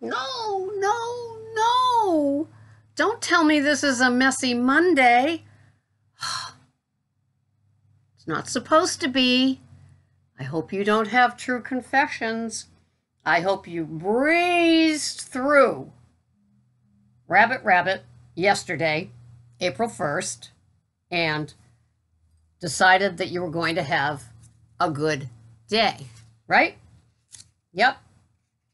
No, no, no. Don't tell me this is a messy Monday. It's not supposed to be. I hope you don't have true confessions. I hope you breezed through Rabbit yesterday, April 1st, and decided that you were going to have a good day, right? Yep,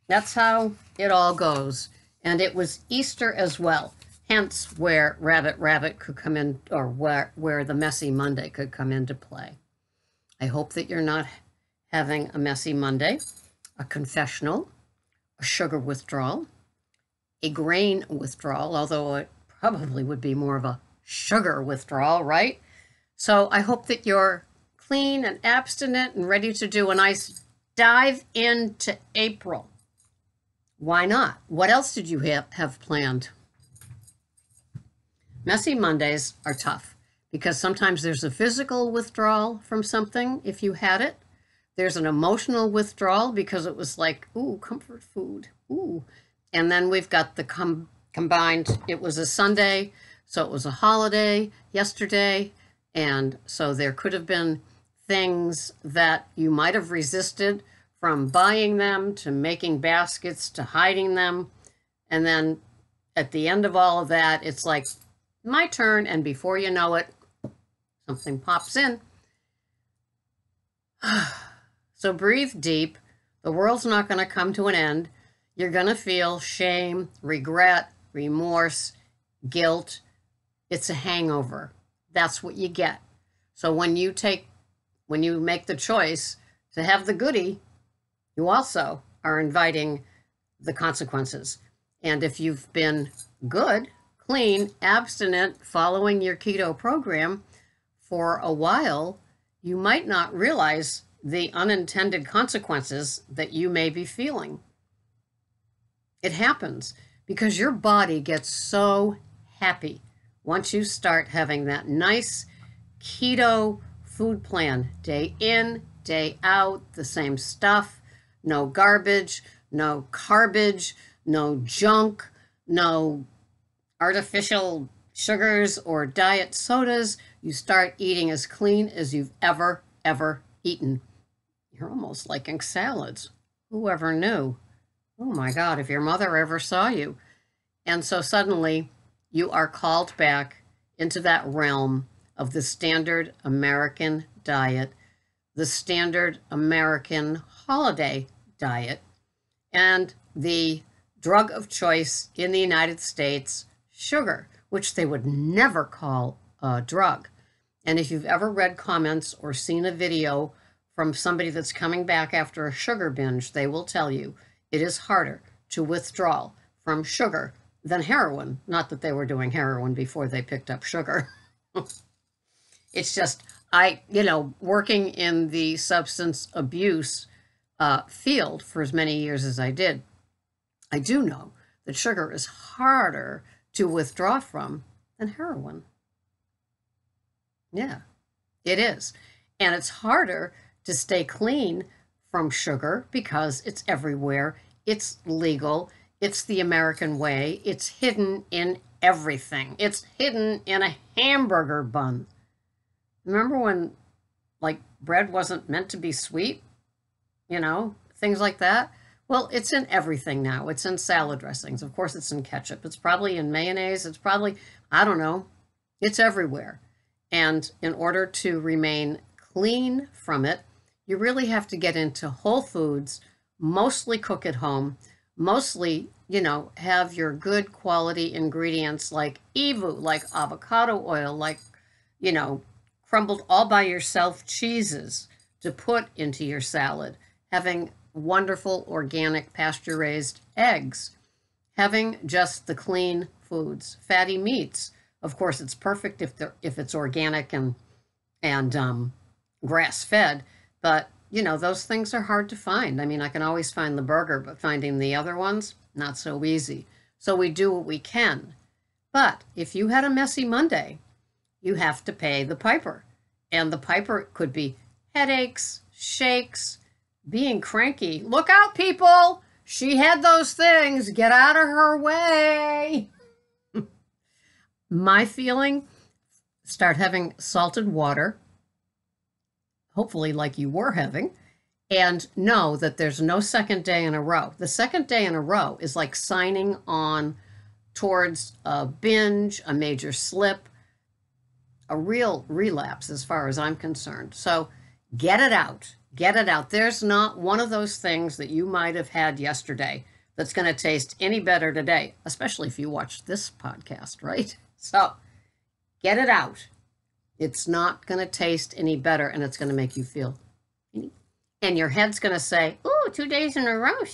that's how it all goes. And it was Easter as well, hence where Rabbit could come in, or where the messy Monday could come into play. I hope that you're not having a messy Monday, a confessional, a sugar withdrawal, a grain withdrawal, although it probably would be more of a sugar withdrawal, right? So I hope that you're clean and abstinent and ready to do a nice dive into April. Why not? What else did you have planned? Messy Mondays are tough because sometimes there's a physical withdrawal from something if you had it. There's an emotional withdrawal because it was like, ooh, comfort food, ooh. And then we've got the combined, it was a Sunday, so it was a holiday yesterday. And so there could have been things that you might have resisted, from buying them to making baskets to hiding them. And then at the end of all of that, it's like, my turn. And before you know it, something pops in. So breathe deep. The world's not going to come to an end. You're going to feel shame, regret, remorse, guilt. It's a hangover. That's what you get. So when you make the choice to have the goodie, you also are inviting the consequences. And if you've been good, clean, abstinent, following your keto program for a while, you might not realize the unintended consequences that you may be feeling. It happens because your body gets so happy once you start having that nice keto food plan, day in, day out, the same stuff, no garbage, no garbage, no junk, no artificial sugars or diet sodas. You start eating as clean as you've ever eaten. You're almost liking salads. Whoever knew? Oh my God, if your mother ever saw you. And so suddenly you are called back into that realm of the standard American diet, the standard American holiday diet, and the drug of choice in the United States, sugar, which they would never call a drug. And if you've ever read comments or seen a video from somebody that's coming back after a sugar binge, they will tell you it is harder to withdraw from sugar than heroin. Not that they were doing heroin before they picked up sugar. It's just, working in the substance abuse field for as many years as I did, I do know that sugar is harder to withdraw from than heroin. Yeah, it is. And it's harder to stay clean from sugar because it's everywhere. It's legal. It's the American way. It's hidden in everything. It's hidden in a hamburger bun. Remember when, bread wasn't meant to be sweet? Things like that. Well, it's in everything now. It's in salad dressings. Of course, it's in ketchup. It's probably in mayonnaise. It's probably, I don't know. It's everywhere. And in order to remain clean from it, you really have to get into whole foods, mostly cook at home, mostly, have your good quality ingredients like EVU, like avocado oil, like, crumbled all by yourself cheeses to put into your salad, having wonderful organic pasture-raised eggs, having just the clean foods, fatty meats. Of course, it's perfect if it's organic and grass-fed, but those things are hard to find. I mean, I can always find the burger, but finding the other ones, not so easy. So we do what we can. But if you had a messy Monday, you have to pay the piper. And the piper could be headaches, shakes, being cranky. Look out, people! She had those things. Get out of her way. My feeling, start having salted water, hopefully like you were having, and know that there's no second day in a row. The second day in a row is like signing on towards a binge, a major slip, a real relapse as far as I'm concerned. So get it out. Get it out. There's not one of those things that you might have had yesterday that's going to taste any better today, especially if you watch this podcast, right? So get it out. It's not going to taste any better, and it's going to make you feel. And your head's going to say, "Ooh, 2 days in a row,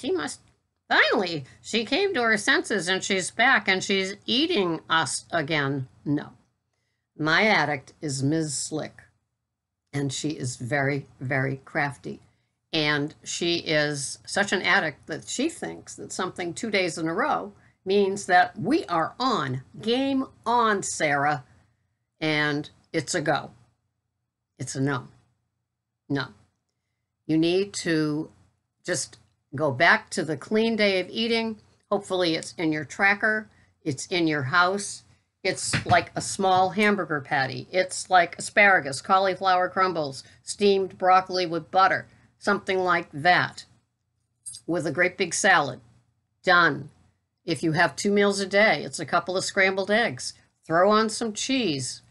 finally, she came to her senses and she's back and she's eating us again." No. My addict is Ms. Slick, and she is very, very crafty. And she is such an addict that she thinks that something 2 days in a row means that we are on. Game on, Sarah. And it's a go. It's a no. No. You need to just go back to the clean day of eating. Hopefully it's in your tracker. It's in your house. It's like a small hamburger patty. It's like asparagus, cauliflower crumbles, steamed broccoli with butter, something like that, with a great big salad. Done. If you have 2 meals a day, it's a couple of scrambled eggs. Throw on some cheese,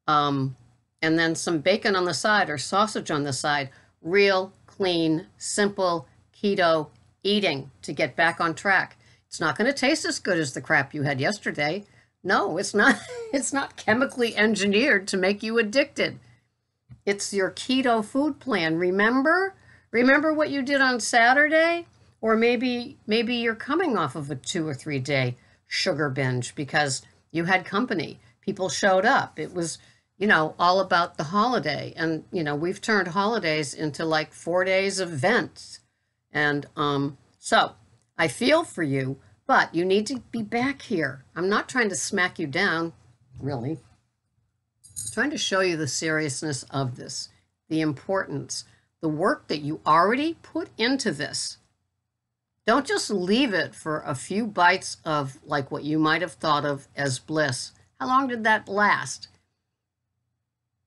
and then some bacon on the side or sausage on the side. Real, clean, simple keto eating to get back on track. It's not going to taste as good as the crap you had yesterday. No, it's not. It's not chemically engineered to make you addicted. It's your keto food plan. Remember what you did on Saturday? Or maybe you're coming off of a 2 or 3 day sugar binge because you had company. People showed up. It was, all about the holiday. And, we've turned holidays into like 4 days of events. And so I feel for you, but you need to be back here. I'm not trying to smack you down, really. I'm trying to show you the seriousness of this, the importance, the work that you already put into this. Don't just leave it for a few bites of like what you might have thought of as bliss. How long did that last?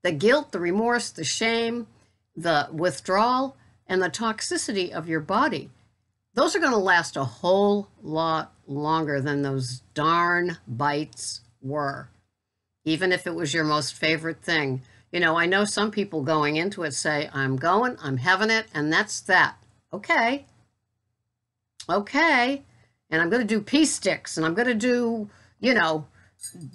The guilt, the remorse, the shame, the withdrawal, and the toxicity of your body, those are going to last a whole lot longer than those darn bites were, even if it was your most favorite thing. I know some people going into it say, I'm having it, and that's that. Okay. And I'm going to do pee sticks, and I'm going to do,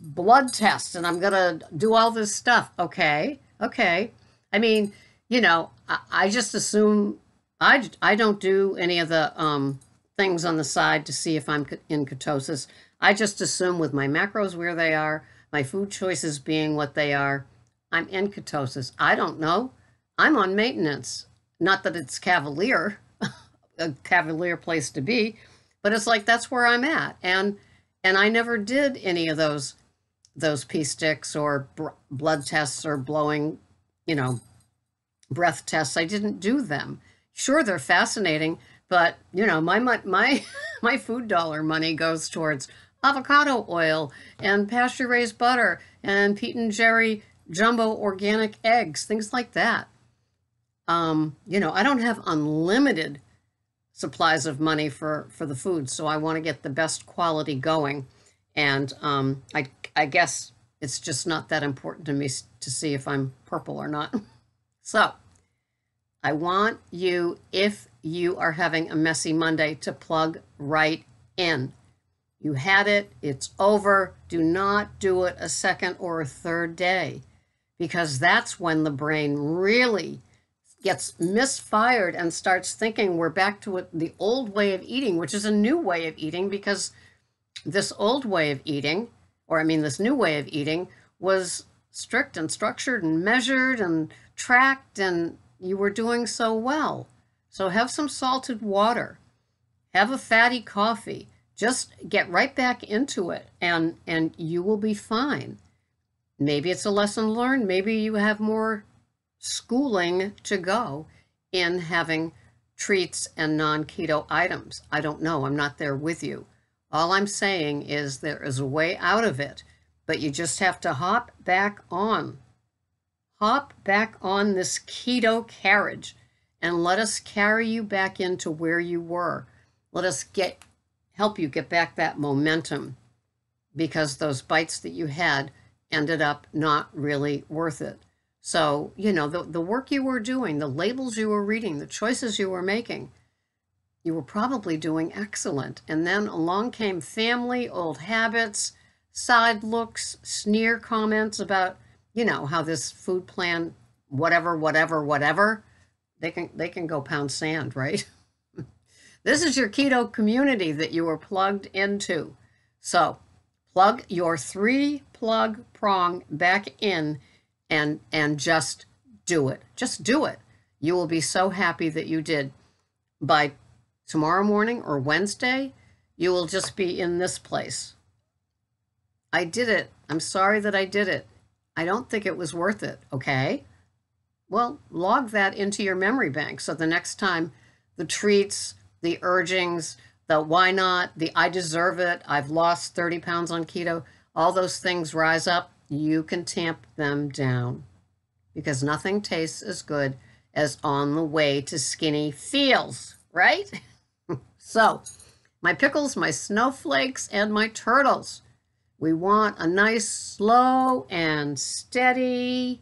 blood tests, and I'm going to do all this stuff. Okay. I mean, I just assume I don't do any of the things on the side to see if I'm in ketosis. I just assume with my macros where they are, my food choices being what they are, I'm in ketosis. I don't know. I'm on maintenance. Not that it's cavalier, a cavalier place to be, but it's like that's where I'm at. And I never did any of those pee sticks or blood tests or blowing, breath tests. I didn't do them. Sure, they're fascinating, but my food dollar money goes towards avocado oil and pasture raised butter and Pete and Jerry jumbo organic eggs, things like that. I don't have unlimited supplies of money for the food, so I want to get the best quality going. And I guess it's just not that important to me to see if I'm purple or not. So I want you, if you are having a messy Monday, to plug right in. You had it, it's over. Do not do it a second or a third day, because that's when the brain really gets misfired and starts thinking we're back to the old way of eating, which is a new way of eating, because this old way of eating, this new way of eating was strict and structured and measured and tracked, and you were doing so well. So have some salted water, have a fatty coffee, just get right back into it, and you will be fine. Maybe it's a lesson learned. Maybe you have more schooling to go in having treats and non-keto items. I don't know. I'm not there with you. All I'm saying is there is a way out of it, but you just have to hop back on. Hop back on this keto carriage and let us carry you back into where you were. Let us help you get back that momentum, because those bites that you had ended up not really worth it. So, you know, the work you were doing, the labels you were reading, the choices you were making, you were probably doing excellent. And then along came family, old habits, side looks, sneer comments about, you know, how this food plan, whatever, they can go pound sand, right? This is your keto community that you were plugged into. So plug your 3-plug prong back in and just do it. Just do it. You will be so happy that you did. By tomorrow morning or Wednesday, you will just be in this place. I did it. I'm sorry that I did it. I don't think it was worth it, okay? Well, log that into your memory bank so the next time the treats, the urgings, the why not, the I deserve it, I've lost 30 pounds on keto, all those things rise up, you can tamp them down, because nothing tastes as good as on the way to skinny feels, right? So, my pickles, my snowflakes, and my turtles. We want a nice, slow, and steady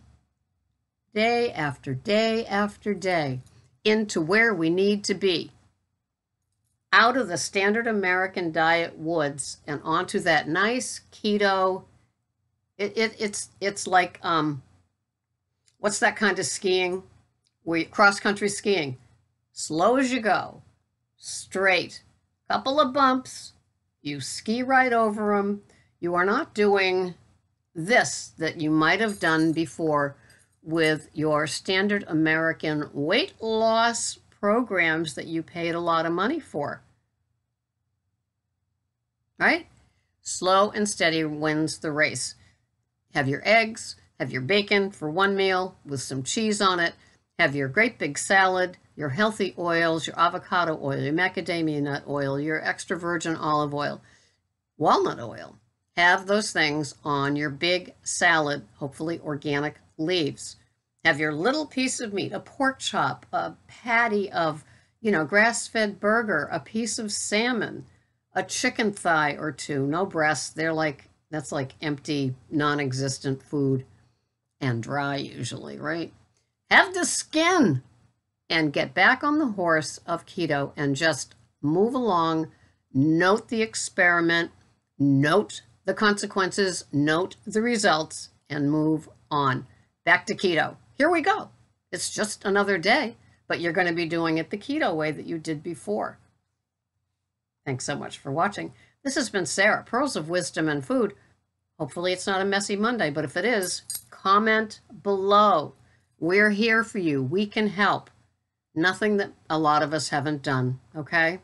day after day after day into where we need to be. Out of the standard American diet woods and onto that nice keto. It's like, what's that kind of skiing? Cross-country skiing. Slow as you go. Straight. Couple of bumps. You ski right over them. You are not doing this that you might have done before with your standard American weight loss programs that you paid a lot of money for. Right? Slow and steady wins the race. Have your eggs, have your bacon for one meal with some cheese on it, have your great big salad, your healthy oils, your avocado oil, your macadamia nut oil, your extra virgin olive oil, walnut oil. Have those things on your big salad, hopefully organic leaves. Have your little piece of meat, a pork chop, a patty of, grass-fed burger, a piece of salmon, a chicken thigh or two, no breasts. That's like empty, non-existent food and dry usually, right? Have the skin and get back on the horse of keto and just move along. Note the experiment, note the consequences, note the results, and move on. Back to keto. Here we go. It's just another day, but you're going to be doing it the keto way that you did before. Thanks so much for watching. This has been Sarah, Pearls of Wisdom and Food. Hopefully it's not a messy Monday, but if it is, comment below. We're here for you. We can help. Nothing that a lot of us haven't done, okay?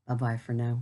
Bye-bye for now.